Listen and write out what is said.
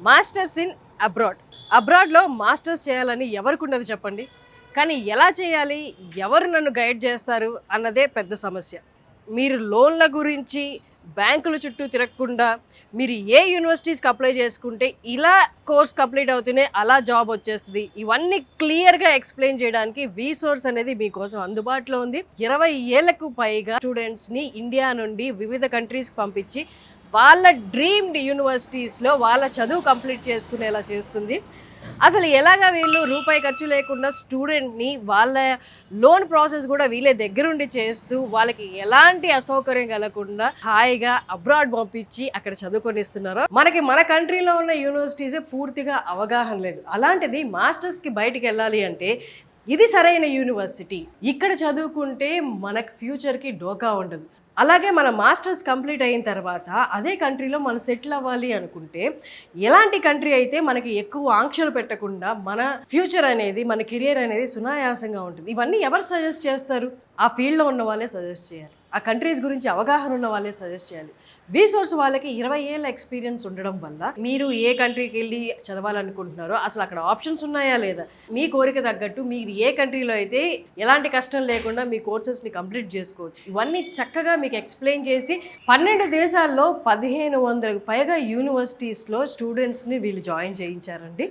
Masters in అబ్రాడ్లో masters చేయాలని ఎవరికి ఉండదు చెప్పండి. కానీ ఎలా చేయాలి, ఎవరు నన్ను గైడ్ చేస్తారు అన్నదే పెద్ద సమస్య. మీరు లోన్ల గురించి బ్యాంకుల చుట్టూ తిరగకుండా మీరు ఏ యూనివర్సిటీస్కి అప్లై చేసుకుంటే ఇలా కోర్స్ కంప్లీట్ అవుతూనే అలా జాబ్ వచ్చేస్తుంది, ఇవన్నీ క్లియర్గా ఎక్స్ప్లెయిన్ చేయడానికి వీసోర్స్ అనేది మీకోసం అందుబాటులో ఉంది. 20 ఏళ్లకు పైగా స్టూడెంట్స్ని ఇండియా నుండి వివిధ కంట్రీస్కి పంపించి వాళ్ళ డ్రీమ్డ్ యూనివర్సిటీస్లో వాళ్ళ చదువు కంప్లీట్ చేసుకునేలా చేస్తుంది. అసలు ఎలాగా వీళ్ళు రూపాయి ఖర్చు లేకుండా స్టూడెంట్ని వాళ్ళ లోన్ ప్రాసెస్ కూడా వీళ్ళే దగ్గరుండి చేస్తూ వాళ్ళకి ఎలాంటి అసౌకర్యం కలగకుండా హాయిగా అబ్రాడ్ పంపించి అక్కడ చదువుకొనిస్తున్నారు. మనకి మన కంట్రీలో ఉన్న యూనివర్సిటీసే పూర్తిగా అవగాహన లేదు. అలాంటిది మాస్టర్స్కి బయటికి వెళ్ళాలి అంటే ఇది సరైన యూనివర్సిటీ, ఇక్కడ చదువుకుంటే మనకు ఫ్యూచర్కి డోకా ఉండదు. అలాగే మన మాస్టర్స్ కంప్లీట్ అయిన తర్వాత అదే కంట్రీలో మనం సెటిల్ అవ్వాలి అనుకుంటే ఎలాంటి కంట్రీ అయితే మనకి ఎక్కువ ఆంక్షలు పెట్టకుండా మన ఫ్యూచర్ అనేది, మన కెరియర్ అనేది సునాయాసంగా ఉంటుంది. ఇవన్నీ ఎవరు సజెస్ట్ చేస్తారు? ఆ ఫీల్డ్లో ఉన్న వాళ్ళే సజెస్ట్ చేయాలి, ఆ కంట్రీస్ గురించి అవగాహన ఉన్న వాళ్ళే సజెస్ట్ చేయాలి. బీసోర్స్ వాళ్ళకి 20 ఏళ్ళ ఎక్స్పీరియన్స్ ఉండడం వల్ల మీరు ఏ కంట్రీకి వెళ్ళి చదవాలనుకుంటున్నారో అసలు అక్కడ ఆప్షన్స్ ఉన్నాయా లేదా, మీ కోరిక తగ్గట్టు మీరు ఏ కంట్రీలో అయితే ఎలాంటి కష్టం లేకుండా మీ కోర్సెస్ని కంప్లీట్ చేసుకోవచ్చు, ఇవన్నీ చక్కగా మీకు ఎక్స్ప్లెయిన్ చేసి 12 దేశాల్లో 1500కు పైగా యూనివర్సిటీస్లో స్టూడెంట్స్ని వీళ్ళు జాయిన్ చేయించారండి.